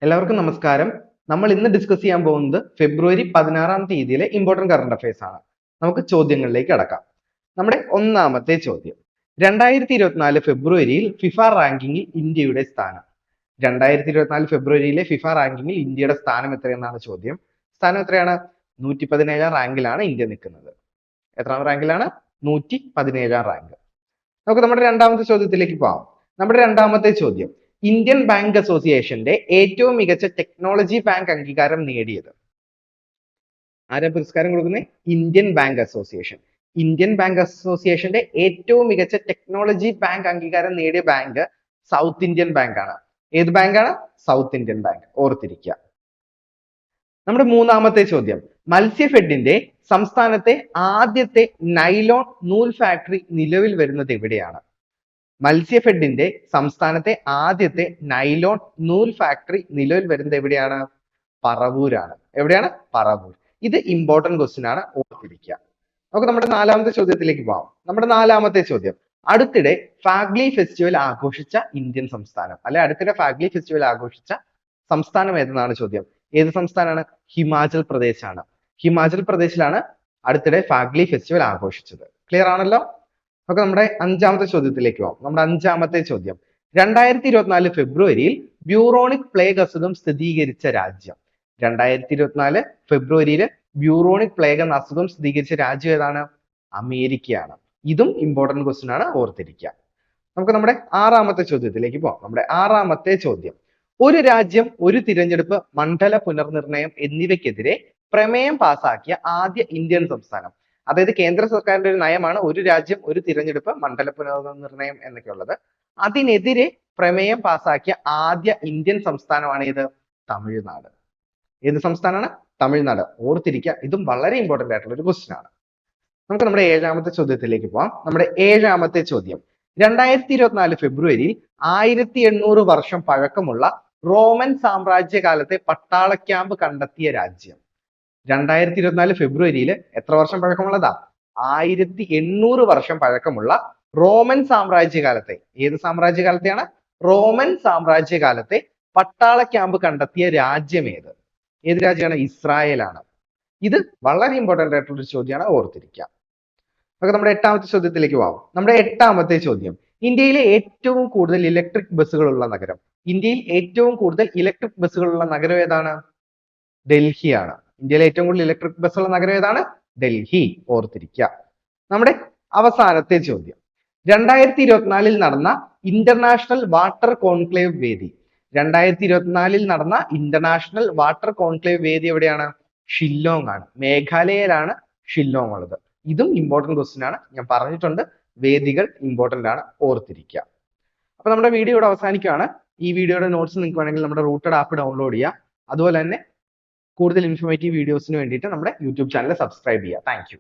എല്ലാവർക്കും നമസ്കാരം. നമ്മൾ ഇന്ന് ഡിസ്കസ് ചെയ്യാൻ പോകുന്നത് ഫെബ്രുവരി 16-ാം തീയതിയിലെ ഇമ്പോർട്ടന്റ് കറണ്ട് അഫയേഴ്സ് ആണ്. നമുക്ക് ചോദ്യങ്ങളിലേക്ക് കടക്കാം. നമ്മുടെ ഒന്നാമത്തെ ചോദ്യം, 2024 ഫെബ്രുവരിയിൽ ഫിഫ റാങ്കിങ്ങിൽ ഇന്ത്യയുടെ സ്ഥാനം. 2024 ഫെബ്രുവരിയിലെ ഫിഫ റാങ്കിങ്ങിൽ ഇന്ത്യയുടെ സ്ഥാനം എത്രയെന്നാണ് ചോദ്യം. സ്ഥാനം എത്രയാണ്? 117-ാം റാങ്കിലാണ് ഇന്ത്യ നിൽക്കുന്നത്. എത്രാം റാങ്കിലാണ്? 117-ാം റാങ്ക്. നമുക്ക് നമ്മുടെ രണ്ടാമത്തെ ചോദ്യത്തിലേക്ക് പോകാം. നമ്മുടെ രണ്ടാമത്തെ ചോദ്യം, ഇന്ത്യൻ ബാങ്ക് അസോസിയേഷന്റെ ഏറ്റവും മികച്ച ടെക്നോളജി ബാങ്ക് അംഗീകാരം നേടിയത്. ആരാ പുരസ്കാരം കൊടുക്കുന്നത്? Indian bank association. Indian bank അസോസിയേഷന്റെ ഏറ്റവും മികച്ച ടെക്നോളജി ബാങ്ക് അംഗീകാരം നേടിയ ബാങ്ക് സൗത്ത് ഇന്ത്യൻ ബാങ്ക് ആണ്. ഏത് ബാങ്കാണ്? South Indian bank. ഓർത്തിരിക്കുക. നമ്മുടെ മൂന്നാമത്തെ ചോദ്യം, മത്സ്യഫെഡിന്റെ സംസ്ഥാനത്തെ ആദ്യത്തെ നൈലോൺ നൂൽ ഫാക്ടറി നിലവിൽ വരുന്നത് എവിടെയാണ്? മത്സ്യഫെഡിന്റെ സംസ്ഥാനത്തെ ആദ്യത്തെ നൈലോൺ നൂൽ ഫാക്ടറി നിലവിൽ വരുന്നത് എവിടെയാണ്? പറവൂരാണ്. എവിടെയാണ്? പറവൂർ. ഇത് ഇമ്പോർട്ടന്റ് ക്വസ്റ്റ്യൻ ആണ്, ഓർത്തിരിക്കുക. നമുക്ക് നമ്മുടെ നാലാമത്തെ ചോദ്യത്തിലേക്ക് പോകാം. നമ്മുടെ നാലാമത്തെ ചോദ്യം, അടുത്തിടെ ഫാഗ്ലി ഫെസ്റ്റിവൽ ആഘോഷിച്ച ഇന്ത്യൻ സംസ്ഥാനം, അല്ലെ അടുത്തിടെ ഫാഗ്ലി ഫെസ്റ്റിവൽ ആഘോഷിച്ച സംസ്ഥാനം ഏതെന്നാണ് ചോദ്യം. ഏത് സംസ്ഥാനമാണ്? ഹിമാചൽ പ്രദേശ് ആണ്. ഹിമാചൽ പ്രദേശിലാണ് അടുത്തിടെ ഫാഗ്ലി ഫെസ്റ്റിവൽ ആഘോഷിച്ചത്. ക്ലിയർ ആണല്ലോ? നമുക്ക് നമ്മുടെ അഞ്ചാമത്തെ ചോദ്യത്തിലേക്ക് പോകാം. നമ്മുടെ അഞ്ചാമത്തെ ചോദ്യം, 2024 ഫെബ്രുവരിയിൽ ബ്യൂറോണിക് പ്ലേഗ് അസുഖം സ്ഥിരീകരിച്ച രാജ്യം. 2024 ഫെബ്രുവരിയിൽ ബ്യൂറോണിക് പ്ലേഗ് എന്ന അസുഖം സ്ഥിരീകരിച്ച രാജ്യം ഏതാണ്? അമേരിക്കയാണ്. ഇതും ഇമ്പോർട്ടന്റ് ക്വസ്റ്റ്യൻ ആണ്, ഓർത്തിരിക്കുക. നമുക്ക് നമ്മുടെ ആറാമത്തെ ചോദ്യത്തിലേക്ക് പോകാം. നമ്മുടെ ആറാമത്തെ ചോദ്യം, ഒരു രാജ്യം ഒരു തിരഞ്ഞെടുപ്പ് മണ്ഡല പുനർനിർണയം എന്നിവയ്ക്കെതിരെ പ്രമേയം പാസാക്കിയ ആദ്യ ഇന്ത്യൻ സംസ്ഥാനം. അതായത് കേന്ദ്ര സർക്കാരിന്റെ ഒരു നയമാണ് ഒരു രാജ്യം ഒരു തിരഞ്ഞെടുപ്പ് മണ്ഡല പുനർനിർണയം എന്നൊക്കെയുള്ളത്. അതിനെതിരെ പ്രമേയം പാസാക്കിയ ആദ്യ ഇന്ത്യൻ സംസ്ഥാനമാണ് ഏത്? തമിഴ്നാട്. ഏത് സംസ്ഥാനമാണ്? തമിഴ്നാട്. ഓർത്തിരിക്കുക. ഇതും വളരെ ഇമ്പോർട്ടന്റ് ആയിട്ടുള്ള ഒരു ക്വസ്റ്റ്യൻ ആണ്. നമുക്ക് നമ്മുടെ ഏഴാമത്തെ ചോദ്യത്തിലേക്ക് പോകാം. നമ്മുടെ ഏഴാമത്തെ ചോദ്യം, 2024 ഫെബ്രുവരിയിൽ 1800 വർഷം പഴക്കമുള്ള റോമൻ സാമ്രാജ്യ കാലത്തെ പട്ടാള ക്യാമ്പ് കണ്ടെത്തിയ രാജ്യം. 2024 ഫെബ്രുവരിയിൽ എത്ര വർഷം പഴക്കമുള്ളതാ? 1800 വർഷം പഴക്കമുള്ള റോമൻ സാമ്രാജ്യകാലത്തെ, ഏത് സാമ്രാജ്യകാലത്തെയാണ്? റോമൻ സാമ്രാജ്യകാലത്തെ പട്ടാള ക്യാമ്പ് കണ്ടെത്തിയ രാജ്യം ഏത്? ഏത് രാജ്യമാണ്? ഇസ്രായേലാണ്. ഇത് വളരെ ഇമ്പോർട്ടന്റ് ആയിട്ടുള്ള ഒരു ചോദ്യമാണ്, ഓർത്തിരിക്കുക. നമുക്ക് നമ്മുടെ എട്ടാമത്തെ ചോദ്യത്തിലേക്ക് പോകാം. നമ്മുടെ എട്ടാമത്തെ ചോദ്യം, ഇന്ത്യയിലെ ഏറ്റവും കൂടുതൽ ഇലക്ട്രിക് ബസ്സുകളുള്ള നഗരം. ഇന്ത്യയിൽ ഏറ്റവും കൂടുതൽ ഇലക്ട്രിക് ബസ്സുകളുള്ള നഗരം ഏതാണ്? ഡൽഹിയാണ്. ഇന്ത്യയിലെ ഏറ്റവും കൂടുതൽ ഇലക്ട്രിക് ബസ്സുള്ള നഗരം ഏതാണ്? ഡൽഹി. ഓർത്തിരിക്കുക. നമ്മുടെ അവസാനത്തെ ചോദ്യം, 2024 നടന്ന ഇന്റർനാഷണൽ വാട്ടർ കോൺക്ലേവ് വേദി. 2024 നടന്ന ഇന്റർനാഷണൽ വാട്ടർ കോൺക്ലേവ് വേദി എവിടെയാണ്? ഷില്ലോങ് ആണ്. മേഘാലയയിലാണ് ഷില്ലോങ് ഉള്ളത്. ഇതും ഇമ്പോർട്ടന്റ് ക്വസ്റ്റ്യൻ ആണ്. ഞാൻ പറഞ്ഞിട്ടുണ്ട്, വേദികൾ ഇമ്പോർട്ടന്റ് ആണ്, ഓർത്തിരിക്കുക. അപ്പൊ നമ്മുടെ വീഡിയോ ഇവിടെ അവസാനിക്കുകയാണ്. ഈ വീഡിയോയുടെ നോട്ട്സ് നിങ്ങൾക്ക് വേണമെങ്കിൽ നമ്മുടെ റൂട്ടഡ് ആപ്പ് ഡൗൺലോഡ് ചെയ്യുക. അതുപോലെ തന്നെ കൂടുതൽ ഇൻഫോർമേറ്റീവ് വീഡിയോസിന് വേണ്ടിയിട്ട് നമ്മുടെ യൂട്യൂബ് ചാനൽ സബ്സ്ക്രൈബ് ചെയ്യുക. Thank you.